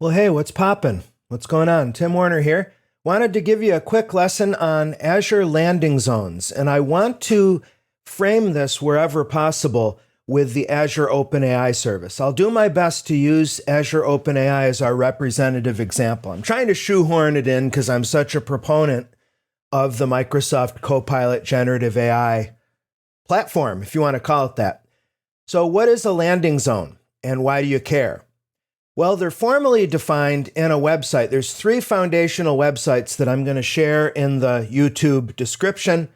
Well, hey, what's poppin'? What's going on? Tim Warner here. Wanted to give you a quick lesson on Azure Landing Zones, and I want to frame this wherever possible with the Azure OpenAI service. I'll do my best to use Azure OpenAI as our representative example. I'm trying to shoehorn it in because I'm such a proponent of the Microsoft Copilot generative AI platform, if you want to call it that. So what is a landing zone, and why do you care? Well, they're formally defined in a website. There's 3 foundational websites that I'm going to share in the YouTube description,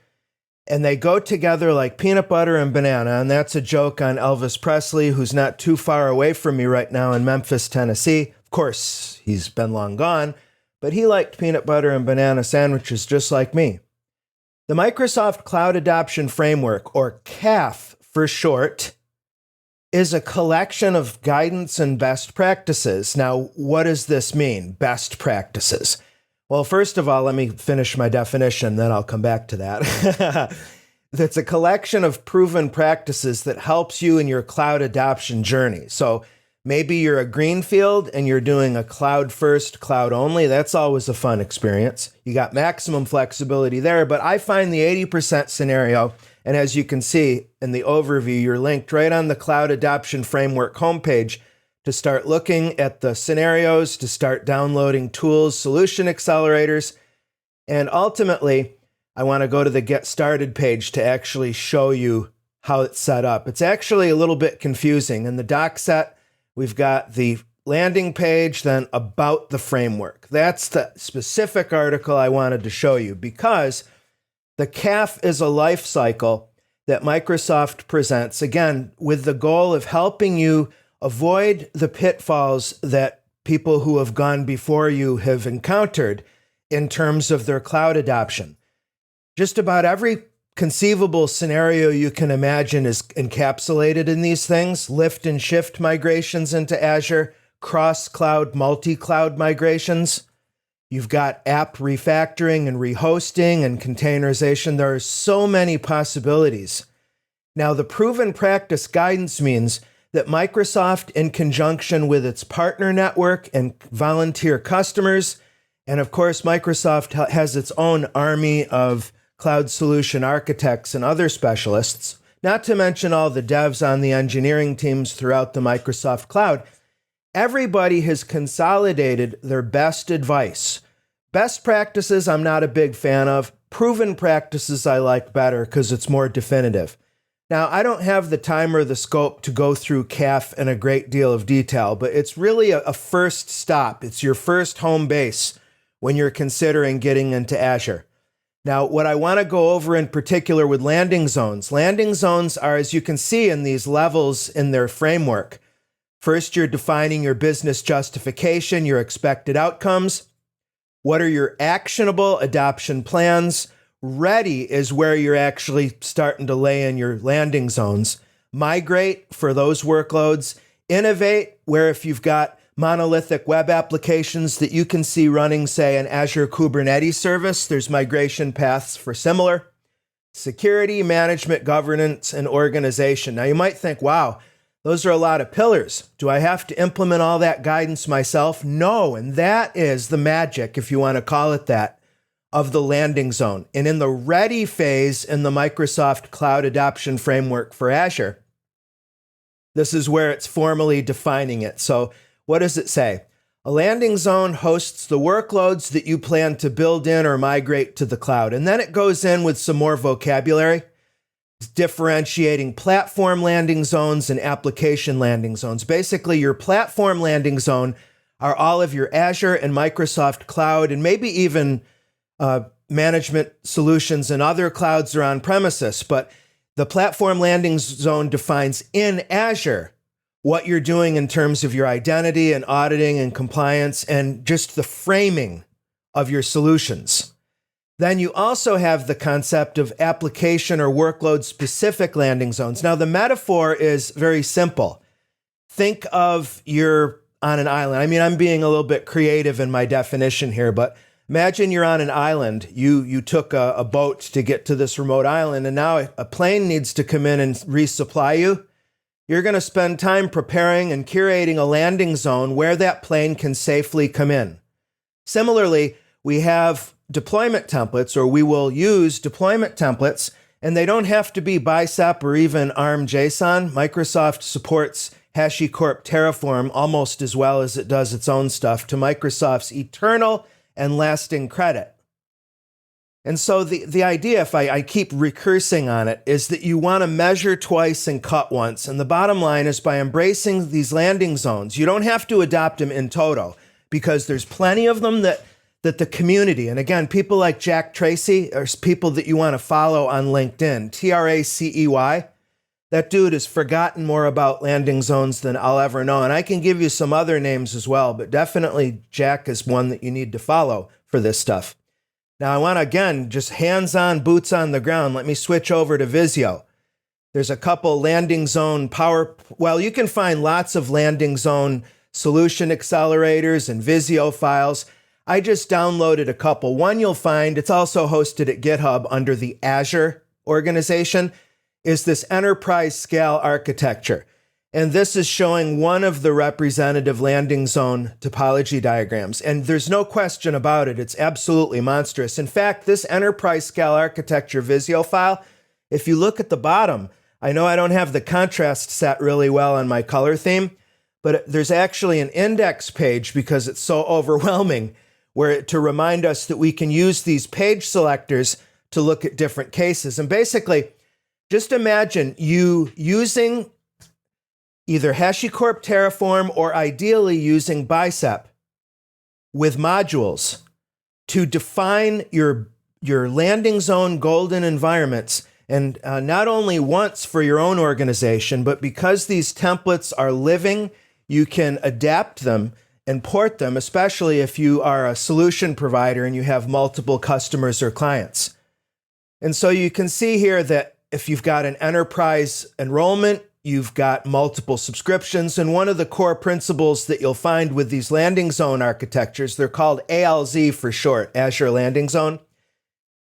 and they go together like peanut butter and banana, and that's a joke on Elvis Presley, who's not too far away from me right now in Memphis, Tennessee. Of course, he's been long gone, but he liked peanut butter and banana sandwiches just like me. The Microsoft Cloud Adoption Framework, or CAF for short, is a collection of guidance and best practices. Now, what does this mean, best practices? Well, first of all, let me finish my definition, then I'll come back to that. It's a collection of proven practices that helps you in your cloud adoption journey. So maybe you're a greenfield and you're doing a cloud first, cloud only. That's always a fun experience. You got maximum flexibility there, but I find the 80% scenario, and as you can see in the overview, you're linked right on the Cloud Adoption Framework homepage to start looking at the scenarios, to start downloading tools, solution accelerators, and ultimately, I want to go to the Get Started page to actually show you how it's set up. It's actually a little bit confusing. In the doc set, we've got the landing page, then about the framework. That's the specific article I wanted to show you because the CAF is a life cycle that Microsoft presents, again, with the goal of helping you avoid the pitfalls that people who have gone before you have encountered in terms of their cloud adoption. Just about every conceivable scenario you can imagine is encapsulated in these things: lift and shift migrations into Azure, cross-cloud, multi-cloud migrations. You've got app refactoring and rehosting and containerization. There are so many possibilities. Now, the proven practice guidance means that Microsoft, in conjunction with its partner network and volunteer customers, and of course, Microsoft has its own army of cloud solution architects and other specialists, not to mention all the devs on the engineering teams throughout the Microsoft cloud. Everybody has consolidated their best advice. Best practices I'm not a big fan of. Proven practices I like better because it's more definitive. Now, I don't have the time or the scope to go through CAF in a great deal of detail, but it's really a first stop. It's your first home base when you're considering getting into Azure. Now, what I want to go over in particular with landing zones are, as you can see in these levels in their framework. First, you're defining your business justification, your expected outcomes. What are your actionable adoption plans? Ready is where you're actually starting to lay in your landing zones. Migrate for those workloads. Innovate, where if you've got monolithic web applications that you can see running, say, an Azure Kubernetes service, there's migration paths for similar. Security, management, governance, and organization. Now, you might think, wow, those are a lot of pillars. Do I have to implement all that guidance myself? No, and that is the magic, if you want to call it that, of the landing zone. And in the ready phase in the Microsoft Cloud Adoption Framework for Azure, this is where it's formally defining it. So what does it say? A landing zone hosts the workloads that you plan to build in or migrate to the cloud. And then it goes in with some more vocabulary, differentiating platform landing zones and application landing zones. Basically, your platform landing zone are all of your Azure and Microsoft Cloud and maybe even management solutions and other clouds are on premises. But the platform landing zone defines in Azure what you're doing in terms of your identity and auditing and compliance and just the framing of your solutions. Then you also have the concept of application or workload specific landing zones. Now, the metaphor is very simple. Think of you're on an island. I mean, I'm being a little bit creative in my definition here, but imagine you're on an island. You took a boat to get to this remote island, and now a plane needs to come in and resupply you. you're going to spend time preparing and curating a landing zone where that plane can safely come in. Similarly, we have deployment templates, or we will use deployment templates, and they don't have to be bicep or even ARM JSON. Microsoft supports HashiCorp Terraform almost as well as it does its own stuff, to Microsoft's eternal and lasting credit. And so the idea, if I keep recursing on it, is that you want to measure twice and cut once. And the bottom line is, by embracing these landing zones, you don't have to adopt them in toto, because there's plenty of them that the community, and again, people like Jack Tracy are people that you want to follow on LinkedIn, Tracey. That dude has forgotten more about landing zones than I'll ever know. And I can give you some other names as well, but definitely Jack is one that you need to follow for this stuff. Now, I want to, again, just hands-on, boots on the ground. Let me switch over to Visio. There's a couple landing zone well, you can find lots of landing zone solution accelerators and Visio files. I just downloaded a couple. One you'll find, it's also hosted at GitHub under the Azure organization, is this enterprise scale architecture. And this is showing one of the representative landing zone topology diagrams. And there's no question about it. It's absolutely monstrous. In fact, this enterprise scale architecture Visio file, if you look at the bottom, I know I don't have the contrast set really well on my color theme, but there's actually an index page, because it's so overwhelming, to remind us that we can use these page selectors to look at different cases. And basically, just imagine you using either HashiCorp Terraform or ideally using Bicep with modules to define your landing zone golden environments. And not only once for your own organization, but because these templates are living, you can adapt them and port them, especially if you are a solution provider and you have multiple customers or clients. And so you can see here that if you've got an enterprise enrollment, you've got multiple subscriptions. And one of the core principles that you'll find with these landing zone architectures, they're called ALZ for short, Azure Landing Zone,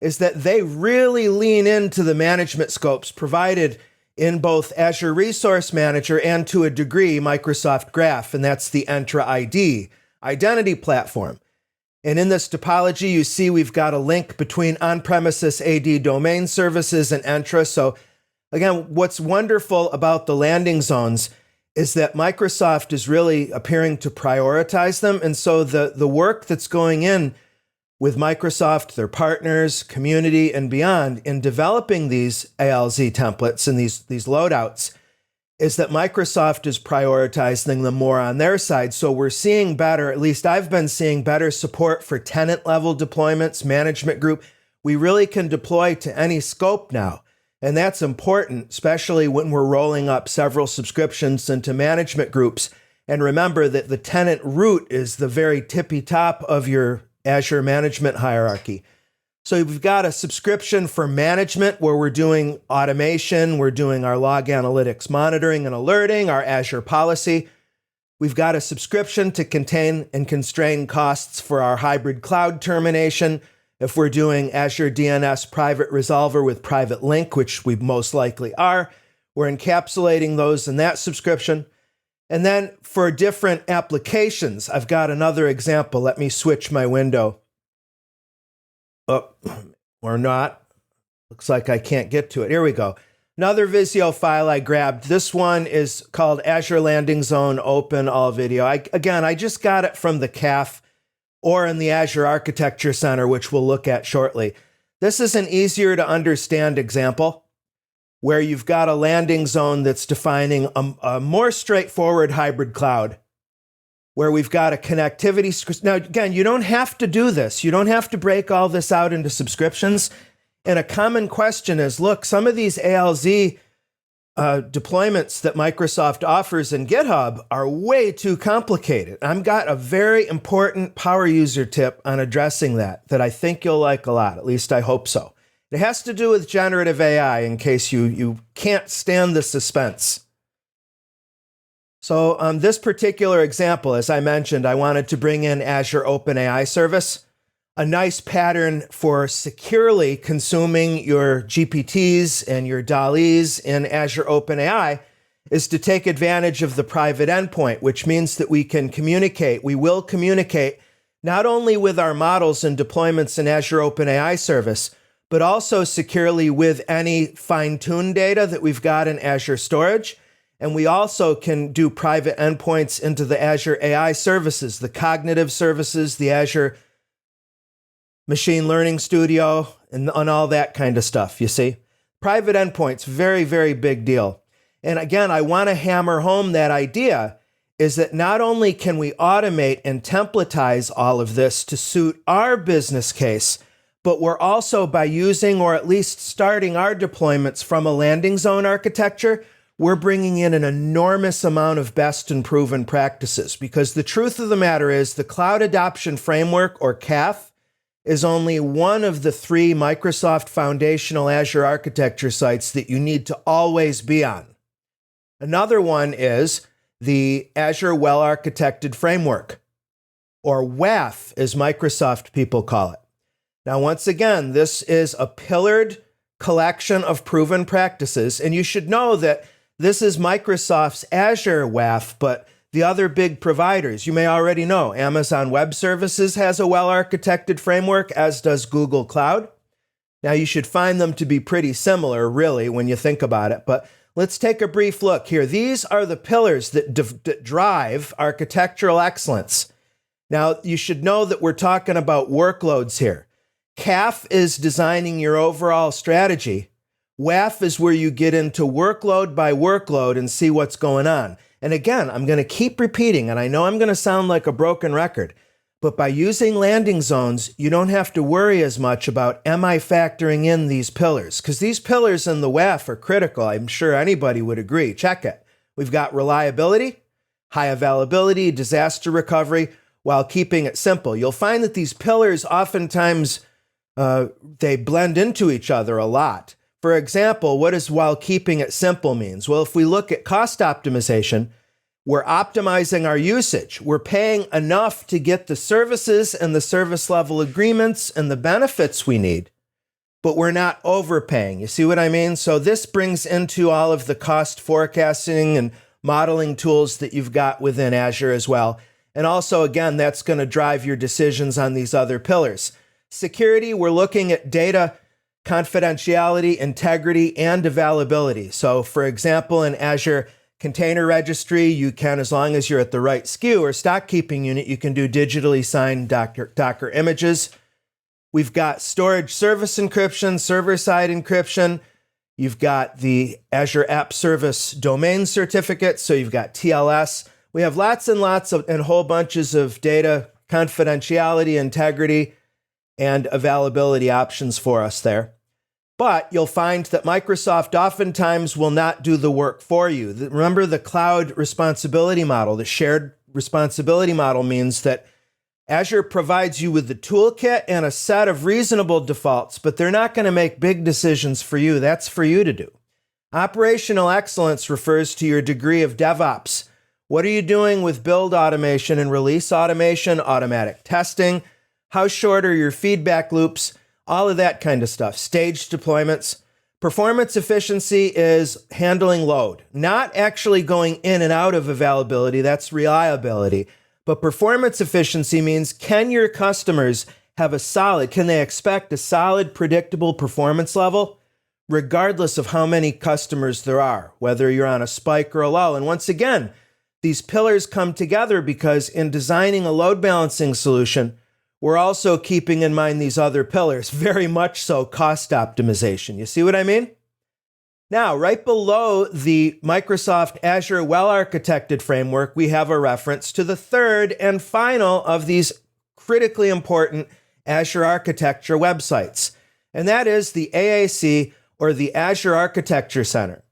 is that they really lean into the management scopes provided in both Azure Resource Manager and, to a degree, Microsoft Graph, and that's the Entra ID identity platform. And in this topology, you see we've got a link between on-premises AD domain services and Entra. So again, what's wonderful about the landing zones is that Microsoft is really appearing to prioritize them. And so the work that's going in with Microsoft, their partners, community, and beyond in developing these ALZ templates and these loadouts is that Microsoft is prioritizing them more on their side. So we're seeing better, at least I've been seeing better support for tenant-level deployments, management group. We really can deploy to any scope now. And that's important, especially when we're rolling up several subscriptions into management groups. And remember that the tenant root is the very tippy top of your Azure management hierarchy. So we've got a subscription for management where we're doing automation, we're doing our log analytics monitoring and alerting, our Azure policy. We've got a subscription to contain and constrain costs for our hybrid cloud termination. If we're doing Azure DNS private resolver with private link, which we most likely are, we're encapsulating those in that subscription. And then for different applications, I've got another example. Let me switch my window. Oh, or not. Looks like I can't get to it. Here we go. Another Visio file I grabbed. This one is called Azure Landing Zone Open All Video. I just got it from the CAF or in the Azure Architecture Center, which we'll look at shortly. This is an easier to understand example where you've got a landing zone that's defining a more straightforward hybrid cloud, where we've got a connectivity. Now, again, you don't have to do this. You don't have to break all this out into subscriptions. And a common question is, look, some of these ALZ deployments that Microsoft offers in GitHub are way too complicated. I've got a very important power user tip on addressing that I think you'll like a lot. At least I hope so. It has to do with generative AI, in case you can't stand the suspense. So this particular example, as I mentioned, I wanted to bring in Azure OpenAI service, a nice pattern for securely consuming your GPTs and your DALL-Es in Azure OpenAI. is to take advantage of the private endpoint, which means that we will communicate not only with our models and deployments in Azure OpenAI service, but also securely with any fine-tuned data that we've got in Azure storage. And we also can do private endpoints into the Azure AI services, the cognitive services, the Azure Machine Learning Studio, and all that kind of stuff, you see. Private endpoints, very, very big deal. And again, I want to hammer home that idea is that not only can we automate and templatize all of this to suit our business case, but we're also, by using or at least starting our deployments from a landing zone architecture, we're bringing in an enormous amount of best and proven practices. Because the truth of the matter is the Cloud Adoption Framework, or CAF, is only one of the 3 Microsoft foundational Azure architecture sites that you need to always be on. Another one is the Azure Well-Architected Framework, or WAF, as Microsoft people call it. Now, once again, this is a pillared collection of proven practices, and you should know that this is Microsoft's Azure WAF, but the other big providers, you may already know, Amazon Web Services has a well-architected framework, as does Google Cloud. Now, you should find them to be pretty similar, really, when you think about it, but let's take a brief look here. These are the pillars that drive architectural excellence. Now, you should know that we're talking about workloads here. CAF is designing your overall strategy. WAF is where you get into workload by workload and see what's going on. And again, I'm going to keep repeating, and I know I'm going to sound like a broken record, but by using landing zones, you don't have to worry as much about, am I factoring in these pillars? Because these pillars in the WAF are critical. I'm sure anybody would agree. Check it. We've got reliability, high availability, disaster recovery, while keeping it simple. You'll find that these pillars oftentimes they blend into each other a lot. For example, what does while keeping it simple means? Well, if we look at cost optimization, we're optimizing our usage. We're paying enough to get the services and the service level agreements and the benefits we need, but we're not overpaying. You see what I mean? So this brings into all of the cost forecasting and modeling tools that you've got within Azure as well. And also, again, that's going to drive your decisions on these other pillars. Security, we're looking at data confidentiality, integrity, and availability. So for example, in Azure Container Registry, you can, as long as you're at the right SKU or stock keeping unit, you can do digitally signed Docker images. We've got storage service encryption, server-side encryption. You've got the Azure App Service domain certificate. So you've got TLS. We have lots and lots of, and whole bunches of data confidentiality, integrity, and availability options for us there. But you'll find that Microsoft oftentimes will not do the work for you. Remember the cloud responsibility model, the shared responsibility model means that Azure provides you with the toolkit and a set of reasonable defaults, but they're not going to make big decisions for you. That's for you to do. Operational excellence refers to your degree of DevOps. What are you doing with build automation and release automation, automatic testing? How short are your feedback loops? All of that kind of stuff. Staged deployments. Performance efficiency is handling load, not actually going in and out of availability. That's reliability. But performance efficiency means, can your customers can they expect a solid, predictable performance level, regardless of how many customers there are, whether you're on a spike or a lull? And once again, these pillars come together because in designing a load balancing solution, we're also keeping in mind these other pillars, very much so cost optimization. You see what I mean? Now, right below the Microsoft Azure Well-Architected Framework, we have a reference to the third and final of these critically important Azure architecture websites, and that is the AAC, or the Azure Architecture Center.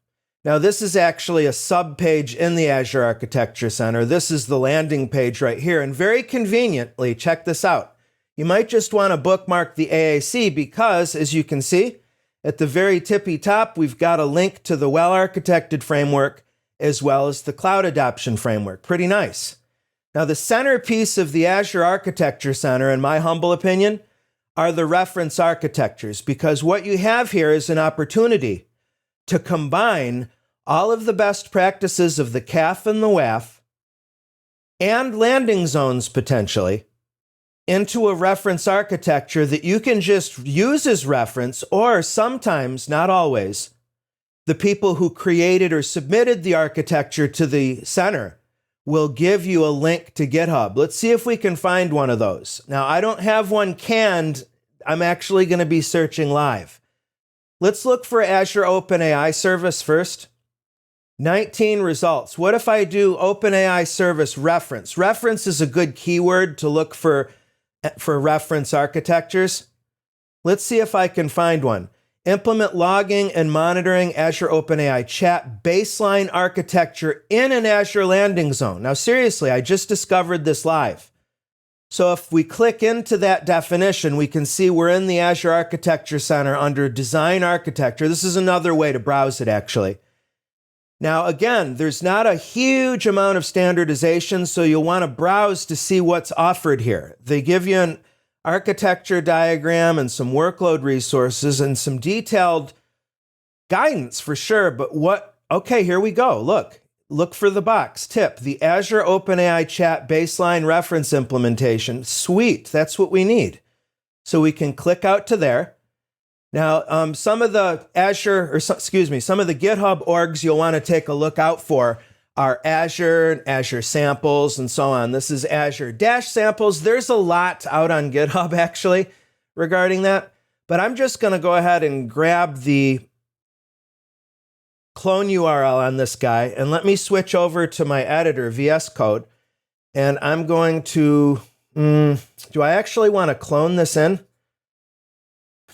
Now, this is actually a sub-page in the Azure Architecture Center. This is the landing page right here, and very conveniently, check this out. You might just want to bookmark the AAC because, as you can see, at the very tippy top, we've got a link to the Well-Architected Framework as well as the Cloud Adoption Framework. Pretty nice. Now, the centerpiece of the Azure Architecture Center, in my humble opinion, are the reference architectures, because what you have here is an opportunity to combine all of the best practices of the CAF and the WAF, and landing zones potentially, into a reference architecture that you can just use as reference, or sometimes, not always, the people who created or submitted the architecture to the center will give you a link to GitHub. Let's see if we can find one of those. Now, I don't have one canned. I'm actually going to be searching live. Let's look for Azure OpenAI service first. 19 results. What if I do OpenAI service reference? Reference is a good keyword to look for reference architectures. Let's see if I can find one. Implement logging and monitoring Azure OpenAI chat baseline architecture in an Azure landing zone. Now, seriously, I just discovered this live. So if we click into that definition, we can see we're in the Azure Architecture Center under Design Architecture. This is another way to browse it, actually. Now, again, there's not a huge amount of standardization, so you'll want to browse to see what's offered here. They give you an architecture diagram and some workload resources and some detailed guidance for sure, but okay, here we go. Look for the box. Tip, the Azure OpenAI chat baseline reference implementation. Sweet, that's what we need. So we can click out to there. Now, some of the GitHub orgs you'll want to take a look out for are Azure and Azure samples and so on. This is Azure dash samples. There's a lot out on GitHub actually regarding that, but I'm just going to go ahead and grab the clone URL on this guy and let me switch over to my editor, VS Code, and I'm going to, do I actually want to clone this in?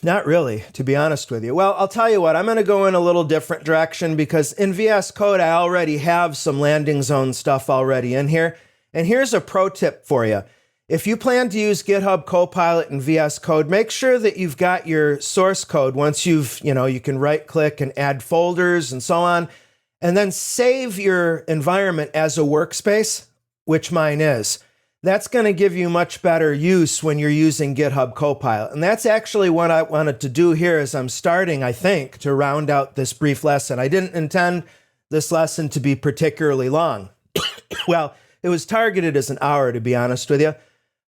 Not really, to be honest with you. Well, I'll tell you what, I'm going to go in a little different direction because in VS Code, I already have some landing zone stuff already in here. And here's a pro tip for you. If you plan to use GitHub Copilot in VS Code, make sure that you've got your source code once you can right click and add folders and so on, and then save your environment as a workspace, which mine is. That's going to give you much better use when you're using GitHub Copilot. And that's actually what I wanted to do here as I'm starting, I think, to round out this brief lesson. I didn't intend this lesson to be particularly long. Well, it was targeted as an hour, to be honest with you,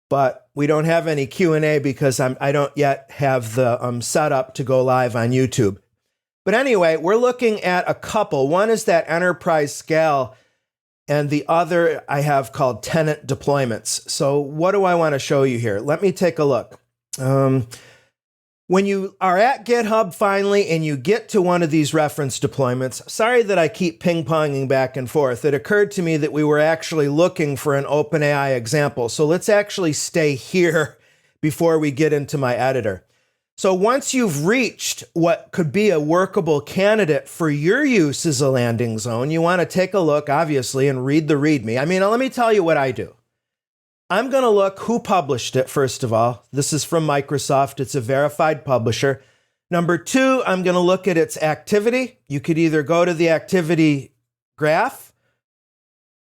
but we don't have any Q&A because I don't yet have the setup to go live on YouTube. But anyway, we're looking at a couple. One is that enterprise scale, and the other I have called tenant deployments. So what do I want to show you here? Let me take a look. When you are at GitHub finally and you get to one of these reference deployments, sorry that I keep ping-ponging back and forth. It occurred to me that we were actually looking for an OpenAI example. So let's actually stay here before we get into my editor. So once you've reached what could be a workable candidate for your use as a landing zone, you want to take a look, obviously, and read the README. I mean, let me tell you what I do. I'm going to look who published it, first of all. This is from Microsoft. It's a verified publisher. Number two, I'm going to look at its activity. You could either go to the activity graph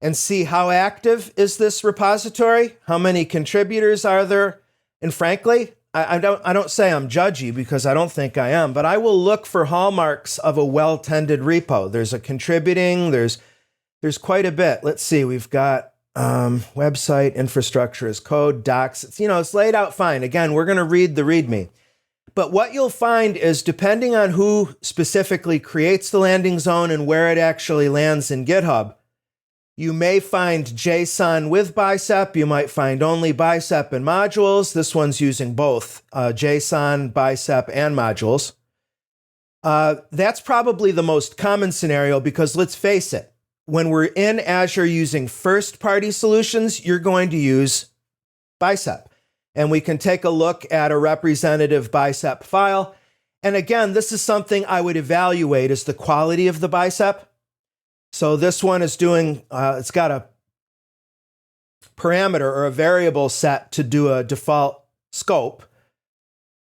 and see how active is this repository, how many contributors are there, and frankly, I don't say I'm judgy because I don't think I am, but I will look for hallmarks of a well-tended repo. There's a contributing, there's quite a bit. Let's see, we've got website, infrastructure as code, docs. It's laid out fine. Again, we're going to read the README. But what you'll find is depending on who specifically creates the landing zone and where it actually lands in GitHub, you may find JSON with bicep. You might find only bicep and modules. This one's using both JSON, bicep, and modules. That's probably the most common scenario because let's face it, when we're in Azure using first-party solutions, you're going to use bicep. And we can take a look at a representative bicep file. And again, this is something I would evaluate as the quality of the bicep. So this one is doing, it's got a parameter or a variable set to do a default scope.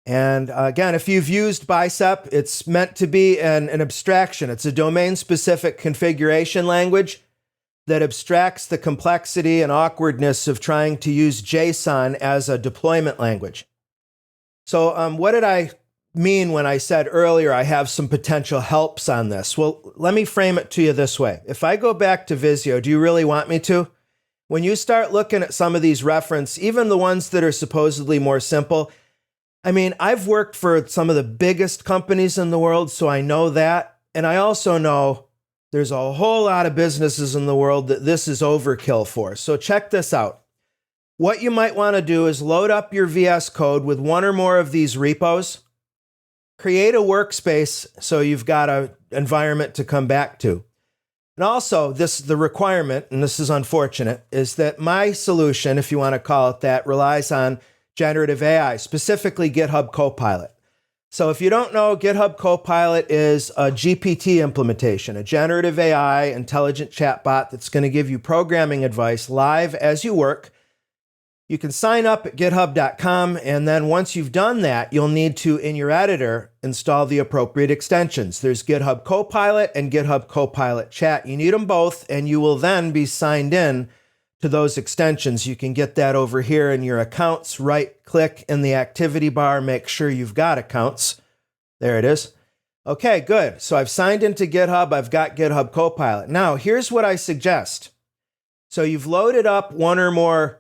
And again, if you've used bicep, it's meant to be an abstraction. It's a domain-specific configuration language that abstracts the complexity and awkwardness of trying to use JSON as a deployment language. So what did I mean when I said earlier I have some potential helps on this? Well, let me frame it to you this way. If I go back to Visio, do you really want me to? When you start looking at some of these reference, even the ones that are supposedly more simple, I mean, I've worked for some of the biggest companies in the world, so I know that. And I also know there's a whole lot of businesses in the world that this is overkill for. So check this out. What you might want to do is load up your VS Code with one or more of these repos, create a workspace so you've got an environment to come back to. And also, the requirement, and this is unfortunate, is that my solution, if you want to call it that, relies on generative AI, specifically GitHub Copilot. So if you don't know, GitHub Copilot is a GPT implementation, a generative AI intelligent chatbot that's going to give you programming advice live as you work. You can sign up at github.com, and then once you've done that, you'll need to, in your editor, install the appropriate extensions. There's GitHub Copilot and GitHub Copilot Chat. You need them both, and you will then be signed in to those extensions. You can get that over here in your accounts. Right-click in the activity bar, make sure you've got accounts. There it is. Okay, good. So I've signed into GitHub. I've got GitHub Copilot. Now, here's what I suggest. So you've loaded up one or more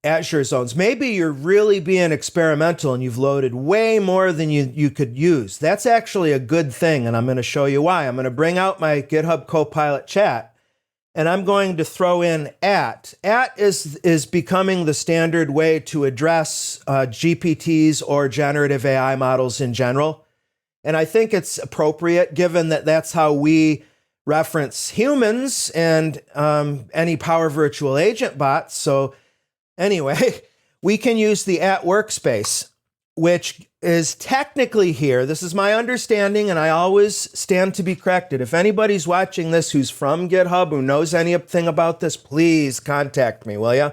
Azure zones. Maybe you're really being experimental and you've loaded way more than you could use. That's actually a good thing, and I'm going to show you why. I'm going to bring out my GitHub Copilot Chat, and I'm going to throw in @ is becoming the standard way to address GPTs or generative AI models in general. And I think it's appropriate given that that's how we reference humans and any Power Virtual Agent bots. So anyway, we can use the @workspace, which is technically here. This is my understanding, and I always stand to be corrected. If anybody's watching this who's from GitHub, who knows anything about this, please contact me, will you?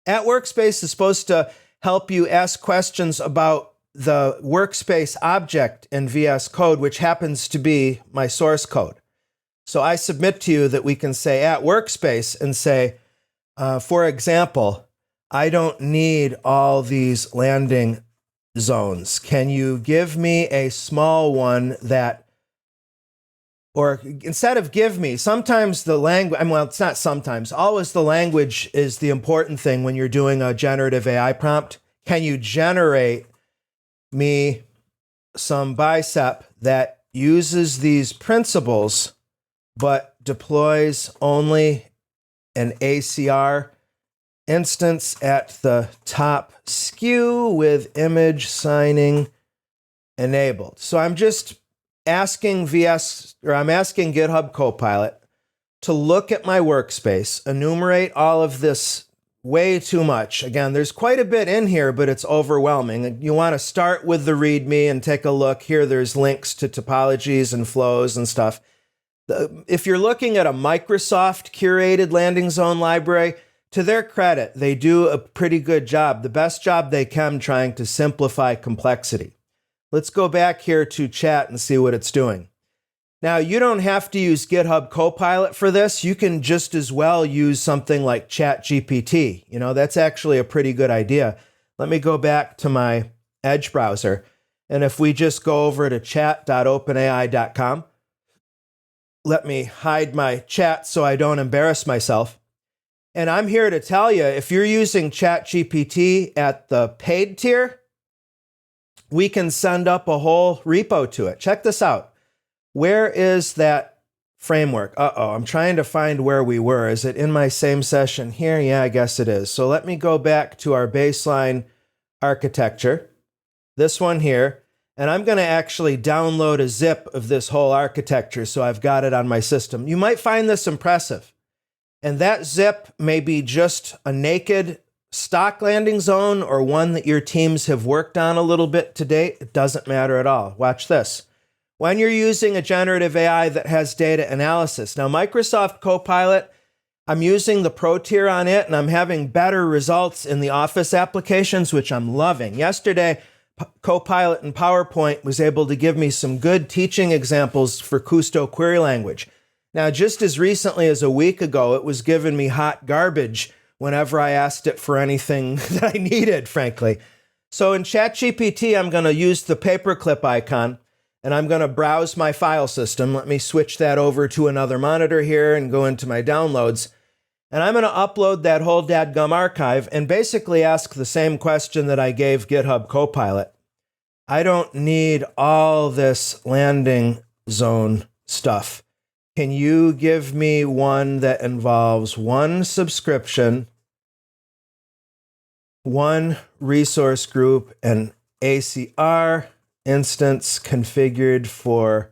@workspace is supposed to help you ask questions about the workspace object in VS Code, which happens to be my source code. So I submit to you that we can say @workspace and say, for example, I don't need all these landing zones. Can you give me a small one that, or instead of give me, sometimes the language, well, it's not sometimes, always the language is the important thing when you're doing a generative AI prompt. Can you generate me some bicep that uses these principles but deploys only an ACR instance at the top SKU with image signing enabled? So I'm just asking I'm asking GitHub Copilot to look at my workspace, enumerate all of this way too much. Again, there's quite a bit in here, but it's overwhelming. And you want to start with the README and take a look. Here, there's links to topologies and flows and stuff. If you're looking at a Microsoft curated landing zone library, to their credit, they do a pretty good job, the best job they can trying to simplify complexity. Let's go back here to chat and see what it's doing. Now, you don't have to use GitHub Copilot for this. You can just as well use something like ChatGPT. You know, that's actually a pretty good idea. Let me go back to my Edge browser. And if we just go over to chat.openai.com, let me hide my chat so I don't embarrass myself. And I'm here to tell you, if you're using ChatGPT at the paid tier, we can send up a whole repo to it. Check this out. Where is that framework? I'm trying to find where we were. Is it in my same session here? Yeah, I guess it is. So let me go back to our baseline architecture, this one here. And I'm going to actually download a zip of this whole architecture so I've got it on my system. You might find this impressive. And that zip may be just a naked stock landing zone or one that your teams have worked on a little bit to date. It doesn't matter at all. Watch this. When you're using a generative AI that has data analysis. Now, Microsoft Copilot, I'm using the Pro tier on it, and I'm having better results in the Office applications, which I'm loving. Yesterday, Copilot in PowerPoint was able to give me some good teaching examples for Custo query language. Now, just as recently as a week ago, it was giving me hot garbage whenever I asked it for anything that I needed, frankly. So in ChatGPT, I'm going to use the paperclip icon, and I'm going to browse my file system. Let me switch that over to another monitor here and go into my downloads. And I'm going to upload that whole dadgum archive and basically ask the same question that I gave GitHub Copilot. I don't need all this landing zone stuff. Can you give me one that involves one subscription, one resource group, an ACR instance configured for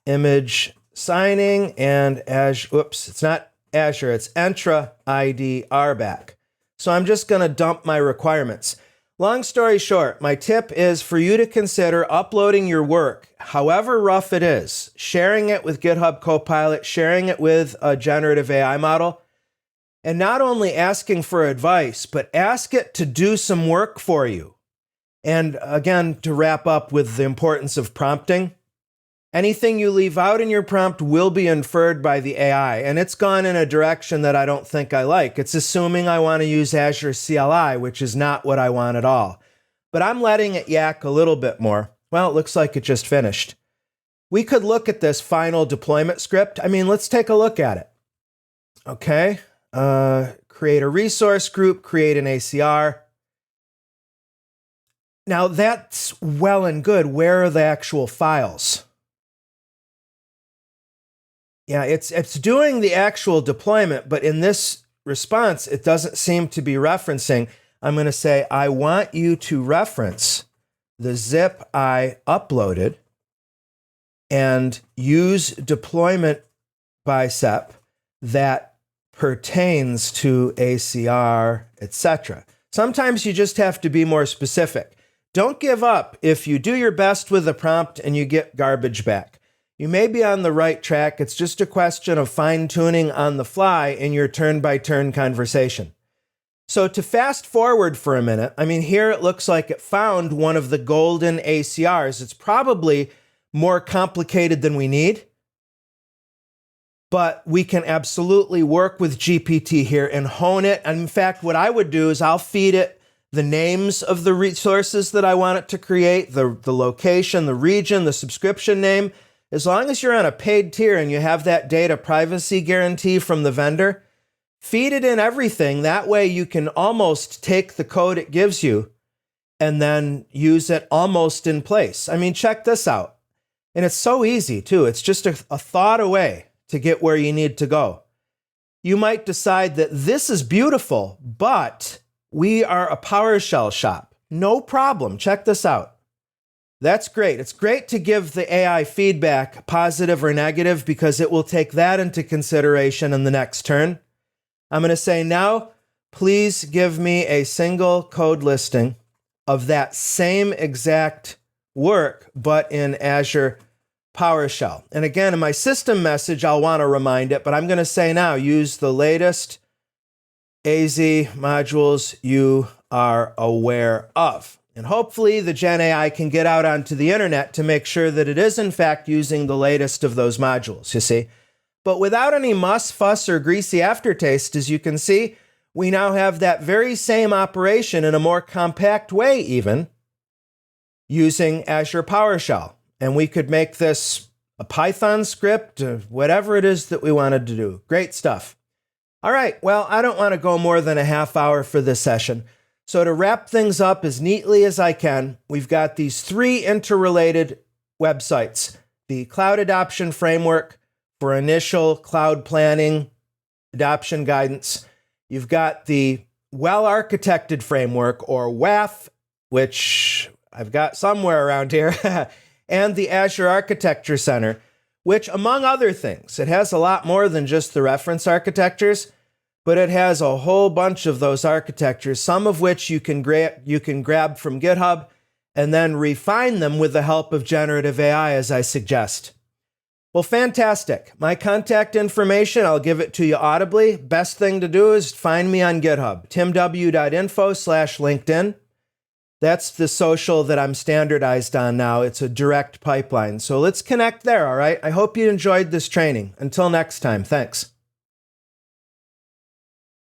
image signing, and Azure, it's not Azure, it's Entra ID RBAC. So I'm just going to dump my requirements. Long story short, my tip is for you to consider uploading your work, however rough it is, sharing it with GitHub Copilot, sharing it with a generative AI model, and not only asking for advice, but ask it to do some work for you. And again, to wrap up with the importance of prompting, anything you leave out in your prompt will be inferred by the AI, and it's gone in a direction that I don't think I like. It's assuming I want to use Azure CLI, which is not what I want at all. But I'm letting it yak a little bit more. Well, it looks like it just finished. We could look at this final deployment script. I mean, let's take a look at it. Okay, create a resource group, create an ACR. Now that's well and good. Where are the actual files? Yeah, it's doing the actual deployment, but in this response, it doesn't seem to be referencing. I'm going to say, I want you to reference the zip I uploaded and use deployment bicep that pertains to ACR, etc. Sometimes you just have to be more specific. Don't give up if you do your best with the prompt and you get garbage back. You may be on the right track. It's just a question of fine-tuning on the fly in your turn-by-turn conversation. So to fast forward for a minute, I mean, here it looks like it found one of the golden ACRs. It's probably more complicated than we need, but we can absolutely work with GPT here and hone it. And in fact, what I would do is I'll feed it the names of the resources that I want it to create, the location, the region, the subscription name. As long as you're on a paid tier and you have that data privacy guarantee from the vendor, feed it in everything. That way you can almost take the code it gives you and then use it almost in place. I mean, check this out. And it's so easy too. It's just a thought away to get where you need to go. You might decide that this is beautiful, but we are a PowerShell shop. No problem. Check this out. That's great. It's great to give the AI feedback, positive or negative, because it will take that into consideration in the next turn. I'm going to say now, please give me a single code listing of that same exact work, but in Azure PowerShell. And again, in my system message, I'll want to remind it, but I'm going to say now, use the latest AZ modules you are aware of. And hopefully the Gen AI can get out onto the internet to make sure that it is in fact using the latest of those modules, you see. But without any muss, fuss, or greasy aftertaste, as you can see, we now have that very same operation in a more compact way even, using Azure PowerShell. And we could make this a Python script, or whatever it is that we wanted to do. Great stuff. All right, well, I don't want to go more than a half hour for this session. So to wrap things up as neatly as I can, we've got these three interrelated websites. The Cloud Adoption Framework for initial cloud planning, adoption guidance. You've got the Well-Architected Framework, or WAF, which I've got somewhere around here, and the Azure Architecture Center, which, among other things, it has a lot more than just the reference architectures, but it has a whole bunch of those architectures, some of which you can grab from GitHub and then refine them with the help of generative AI, as I suggest. Well, fantastic. My contact information, I'll give it to you audibly. Best thing to do is find me on GitHub, timw.info/LinkedIn. That's the social that I'm standardized on now. It's a direct pipeline. So let's connect there, all right? I hope you enjoyed this training. Until next time, thanks.